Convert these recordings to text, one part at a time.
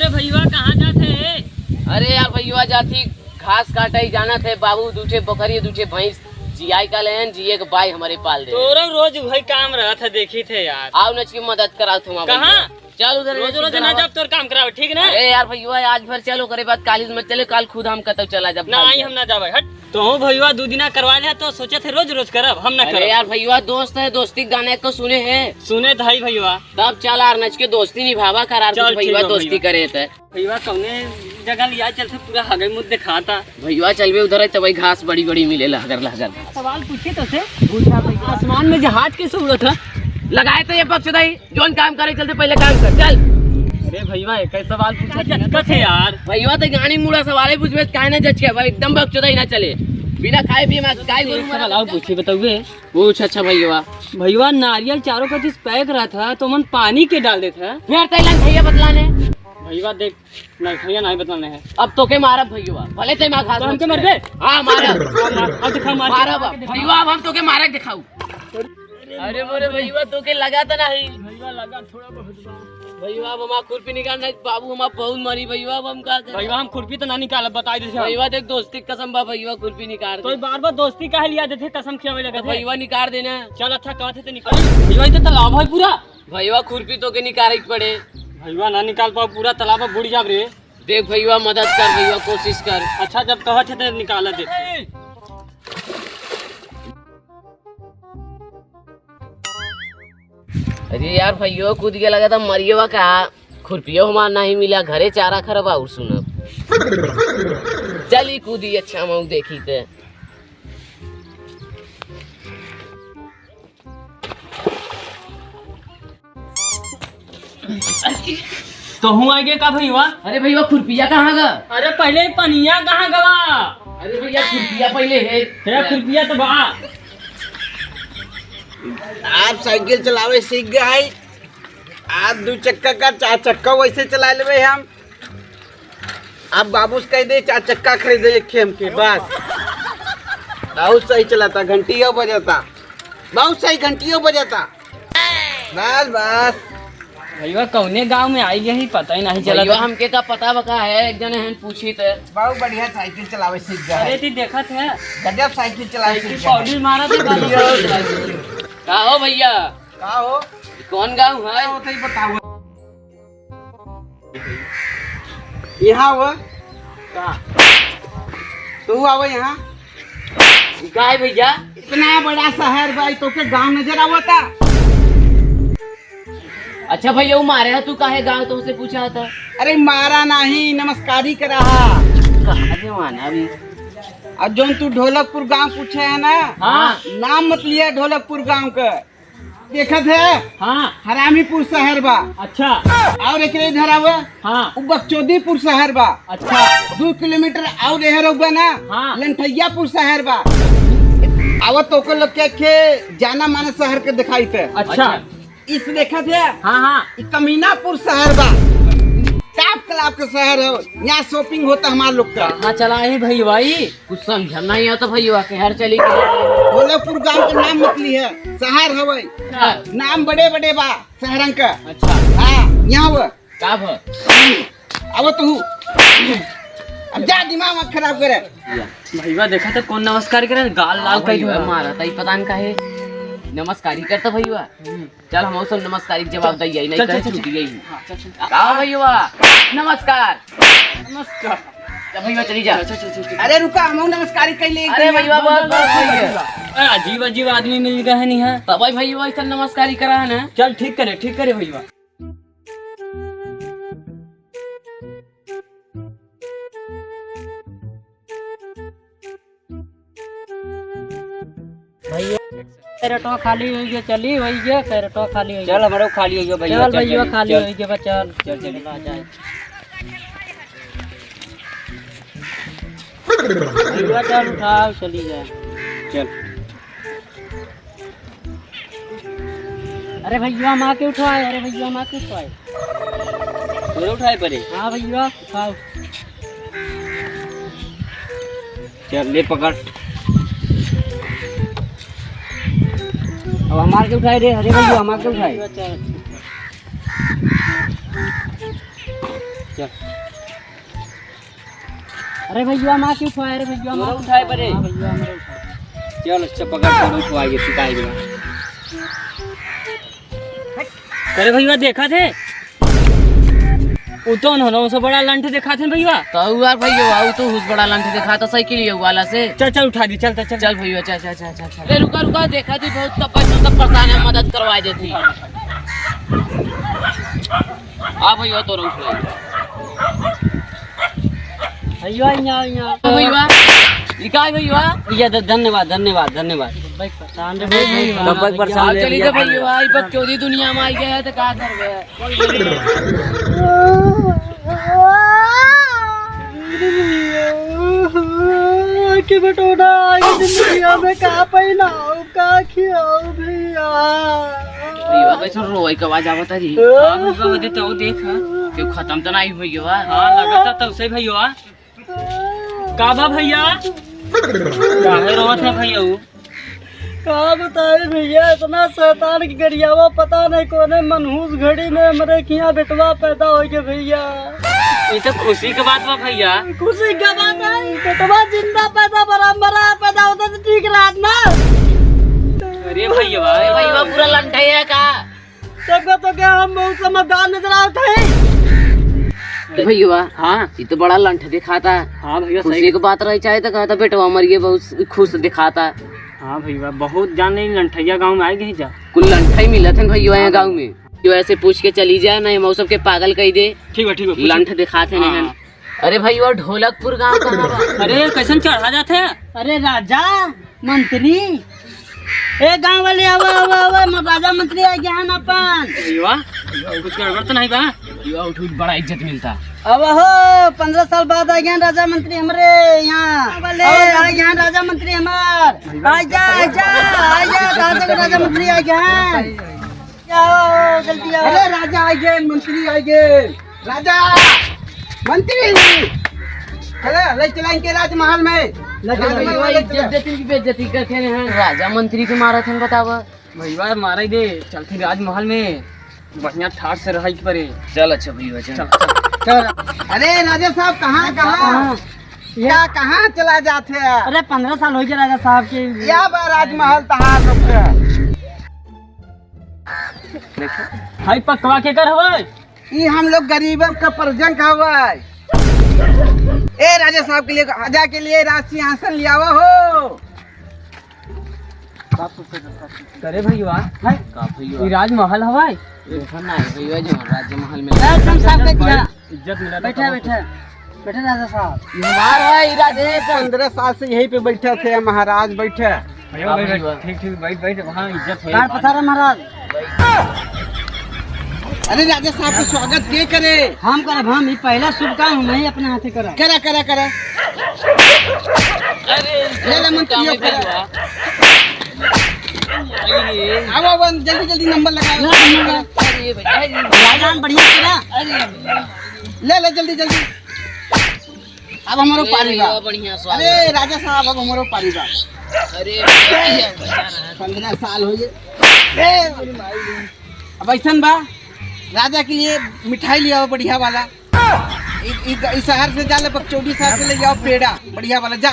अरे भैया कहाँ जाते है? अरे यार भैया जाती घास काटा ही जाना थे बाबू, दूठे बकरी दूठे भैंस जियाई का लेन जिये के बाई हमारे पाल दे। तोरा रोज वही काम रहा था, देखी थे यार। आओ नच की मदद कराओ तुम। कहाँ? चल उधर रोज रोज ना जब तोर काम करावे, ठीक ना? अरे यार भैया आज भर चलो करे बात कालीज मत चले, काल खुद हम कतौ चला जब ना आई हम ना जावे हट। तो भैया 2 दिन करवा ले तो सोचे थे रोज रोज करब, हम ना करब। अरे यार भैया दोस्त है, दोस्ती गाने को सुने हैं? सुने थे भैया। तब चल यार नच के दोस्ती निभावा करार चल भैया ठीक है दोस्ती करे थे। भैया कौने जगह लिया चलते पूरा हगे मुद्दे दिखाता। भैया चलवे उधर है तो भाई घास बड़ी बड़ी मिले लहगर लहगर। सवाल पूछे तो से आसमान में जहाज कैसे उड़त है? लगाए तो ये पक्ष दाई जोन काम करे चलते पहले काम कर चल। अरे भैया एक सवाल पूछा थे यार। भैया तो गाड़ी मुड़ा सवाल पूछबे काहे ना जच के भाई एकदम बकचोदाई ना चले बिना खाए पिए मैं काय करूं। सवाल और पूछे बताओगे? पूछ। अच्छा भैया भैया नारियल चारों का जिस पैक रहा था तो मन पानी के डाल देता। फिर तैलन भैया बतलाने भैया देख नहीं भैया नहीं बतलाने है। अब तो के मारब भैया भले ते मां खा तो हमके मार दे। हां मारब अब दिखा मार मारब भैया अब हम तो के मारक दिखाऊ। अरे मोरे भैया तो के लगा तो नहीं भैया लगा थोड़ा बहुत। भैया अब हम खुरपी निकालना बाबू हम बहुत मरी भैया अब हम का कर। भैया हम खुरपी तो ना निकाल बता दे भैया देख दोस्ती कसम बा भैया खुरपी निकाल तो बार दोस्ती काहे लिया देते कसम खियावे लगा भैया निकाल देना। चल अच्छा कहते तो निकाल भैया तो तालाब है पूरा। भैया खुरपी तो के निकाल पड़े भैया ना निकाल पाओ पूरा तालाब बुड़ जाब रे। देख भैया मदद कर भैया कोशिश कर। अच्छा जब कहते तो निकाल दे। अरे यार भैया कूद के लगा था मरिएवा का खुरपियो हमारा नहीं मिला घरे चारा खराब और सुनब चली कूदी अच्छा मऊ देखी थे। तो हूँ आगे का भैया? अरे भैया खुरपिया कहाँ गा? अरे पहले पनिया कहाँ गवा? अरे भैया खुरपिया पहले है तेरा खुरपिया तो बा। आप साइकिल चलावे सीख गए, आप 2 चक्का का 4 चक्का वैसे चला लेवे हम। आप बाबू से कह दे 4 चक्का खरीदे खेम के बस। बहुत सही चलाता, घंटियों बजाता, बहुत सही घंटियों बजाता। बस बस भैया कौने गांव में आई यही पता ही नहीं चला। भैया हमके का पता बका है एक जने हैं पूछी थे। बहुत बढ़िया साइकिल चलावे सीख गए। अरे ती देखत है गजब साइकिल चलावे सीख गए। पौड़ी मारा थे का हो भैया? का हो कौन गाँव है? होता ही बताओ। यहाँ वो तू आओ यहाँ। का है भैया? इतना बड़ा शहर भाई तो के गांव नजर आवता। अच्छा भैया वो मारे है तू काहे गाँव तुमसे पूछा था? अरे मारा नहीं, नमस्कारी करा। कहाँ के माना अभी? और जो तू ढोलकपुर गांव पूछे है ना, हाँ नाम मत लिया ढोलकपुर गांव का। देखत है हाँ हरामीपुर शहर बा। अच्छा और एक इधर आवे हाँ बकचोदीपुर शहर बा। अच्छा 2 किलोमीटर और इधर होगा ना हाँ लंठैयापुर शहर बा। आवत तो को लोग के जाना माना शहर के दिखाई थे। अच्छा इस देखत है हाँ हाँ कमीनापुर शहर बा, टाप क्लाब का शहर है। यहाँ शॉपिंग होता हमारा लोग का। हाँ चला है भाई भाई कुछ समझ नहीं आता भैया के हर चली ढोलकपुर गांव का नाम मतली है, शहर है वही। नाम बड़े बड़े बा शहरन का। अच्छा हाँ यहाँ वो का भ अब तू अब जा दिमाग मत खराब करे। भैया देखा तो कौन नमस्कार करे गाल लाल कई मारा था पता नहीं काहे नमस्कारी करता भैया। चल हम सब नमस्कारी जवाब दई नहीं करे छूट गई। का भैया नमस्कार नमस्कार भैया चली जा। अरे रुका हम नमस्कारी कर ले। अरे भैया बहुत भैया अजीब अजीब आदमी मिल गए है नहीं है बाबा भैया ऐसा नमस्कारी करा है ना। चल ठीक करे भैया। भैया कैरेटो खाली हो गया चली वही गया कैरेटो खाली हो गया। चल हमारा खाली हो गया भैया। चल भैया खाली हो गया चल चल चल आ जाए भैया चल उठाओ चली जाए चल। अरे भैया माँ के उठवाए। अरे भैया माँ के उठवाए पूरे उठाए पड़े। हाँ भैया उठाओ चल ले पकड़। अब हमारे के उठाए रे। अरे भैया हमारे के उठाए चल। अरे भैया माँ क्यों उठाए? अरे भैया माँ उठाए परे। हाँ भैया मेरे उठाए। चल अच्छा पकड़ कर उठवाइए सिखाई देगा। अरे भैया देखा थे वो तो उन्होंने से बड़ा लंठ देखा थे भैया। तो यार भैया वो तो हुस बड़ा लंठ दिखा था साइकिल वाला से। चल चल उठा दी, चल चल चल भैया चल चल चल चल। अरे रुका रुका देखा थी बहुत सब सब परेशान है, मदद करवा देती। आ भैया तो रुक भैया यहाँ भैया इकाई भैया धन्यवाद धन्यवाद धन्यवाद। भाई परेशान रे भैया, तब तक परेशान चली तो भैया भाई पर चौधी दुनिया में आई गया है तो का कर गए। के बटोना आगे दुनिया में का पहनाओ का खियाओ भैया। भैया कैसे रोई के आवाज आवता जी। हां भैया वो तो देख क्यों खत्म तो नहीं भैया। हां लगता तो उसे भैया का बा भैया काहे रोत है भैया वो का बताए भैया। इतना शैतान की गरियावा पता नहीं कोने मनहूस घड़ी में हमरे किया बेटवा पैदा हो गए भैया। ये तो खुशी की बात बा भैया। खुशी का बात है, बेटवा जिंदा पैदा बराबर पैदा होता तो ठीक रात ना। अरे भैया पूरा लंठा है का। देखो तो क्या हम बहुत समझदार नजर आते हैं भैया। हाँ ये तो बड़ा लंठ दिखाता। हाँ भैया खुशी की बात रही चाहे तो कहता बेटवा मरिए बहुत खुश दिखाता। हाँ भैया बहुत जान नहीं लंठैया गांव में आएगी जा कुल लंठा ही मिला था भैया यहाँ गाँव में। जो ऐसे पूछ के चली जाए ना मौसम के पागल कह दे। ठीक है लंठ दिखाते नहीं। अरे भैया ढोलकपुर गाँव का। अरे कैसे चढ़ा जाते हैं? अरे राजा मंत्री ए गांव वाले आवा आवा आवा राजा मंत्री आ गया है ना अपन। कुछ गड़बड़ तो नहीं बा। उठ बड़ा इज्जत मिलता। अब हो 15 साल बाद आ गया राजा मंत्री हमारे यहाँ वाले आ गया राजा मंत्री हमार। आजा कहाँ से राजा मंत्री आ गया? जाओ जल्दी आओ। अरे राजा आ गए, मंत्री आ गए, राजा मंत्री चले ले चलाएंगे राजमहल में। बेइज्जती करते हैं राजा मंत्री के मारा थे बतावा। भैया मारा दे चलती राजमहल में बढ़िया ठाट से रहा परे। चल अच्छा भैया चल। अरे राजा साहब कहाँ कहाँ या कहाँ चला जाते हैं? अरे 15 साल हो गए राजा साहब के या बा राजमहल तहार लोग हाई पकवा के कर हवे। ये हम लोग गरीबों का परजंग हवाई। ए राजा साहब के लिए राजा के लिए राज सिंहासन लिया हो। करे भैया का भैया राजमहल हवाई देखा नहीं भैया जो राज्य महल में एकदम साफ कर दिया। इज्जत मिला। बैठे राजा साहब। हमार भाई राजे 15 साल से यहीं पे बैठे थे महाराज। बैठे ठीक बैठ वहाँ इज्जत है। पसारा महाराज। अरे राजा साहब का स्वागत के करे? हम करब हम ही पहला शुभ काम हम ही अपने हाथे करब। करा करा करा। अरे ले मंत्री करा। आओ जल्दी जल्दी नंबर लगा। राजा बढ़िया करा। ले जल्दी जल्दी। अब हमारो पारी बा। बढ़िया अरे राजा साहब अब हमारो पारी बा। अरे 15 साल हो गए। अब ऐसा बा राजा के लिए मिठाई ले आओ बढ़िया वाला। इस शहर से जा ले बकचौड़ी शहर से ले जाओ पेड़ा बढ़िया वाला। जा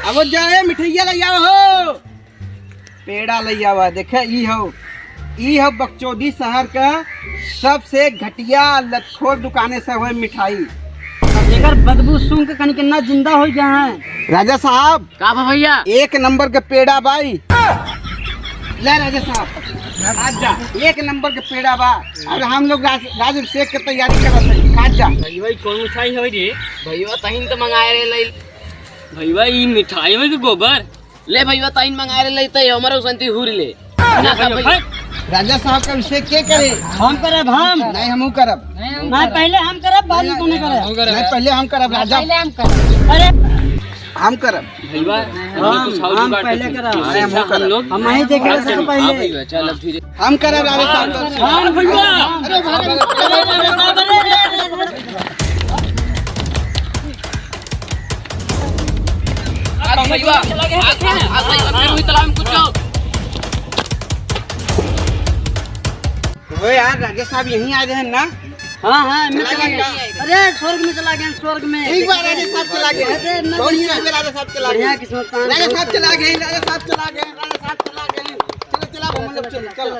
अब जाए मिठाइया ले आओ हो। पेड़ा ले आओ। देखे ई हो बकचौदी शहर का सबसे घटिया लतखोर दुकाने से हुए मिठाई। एकर बदबू सूंघ के कहीं कितना जिंदा हो गया है। राजा साहब का भैया 1 नंबर का पेड़ा बाई। ले राजा साहब आज जा 1 नंबर के पेड़ा बा। और हम लोग राजअभिषेक की तैयारी कर रहे हैं। आज जा भाई कौन मिठाई है रे? भैया तहिन तो मंगाए रे ले भैया ई मिठाई में के गोबर ले भैया तहिन मंगाए रे ले तो हमारे संती हुर ले। राजा साहब का अभिषेक के करे? हम करब। हम नहीं हमू करब। नहीं पहले हम करब बाद में कौन करे? नहीं पहले हम करब राजा। पहले हम करब। अरे हम करब भैया हम पहले करब। हम लोग हम ही देख रहे थे पहले। चल अब धीरे हम करब राजा साहब। हम भैया अरे वो यार राजा साहब यहीं आ रहे हैं ना? हाँ हाँ मैं चला चला गया। गया। अरे स्वर्ग में चला गया, स्वर्ग में। एक बार राजा साहब चला गए, अरे इतना बहुत बढ़िया। सही में राजा साहब चला बढ़िया गए, किस्मत। राजा साहब चला गए, राजा साहब चला गए, राजा साहब चला गए। चलो चलो हम लोग चलो चलो।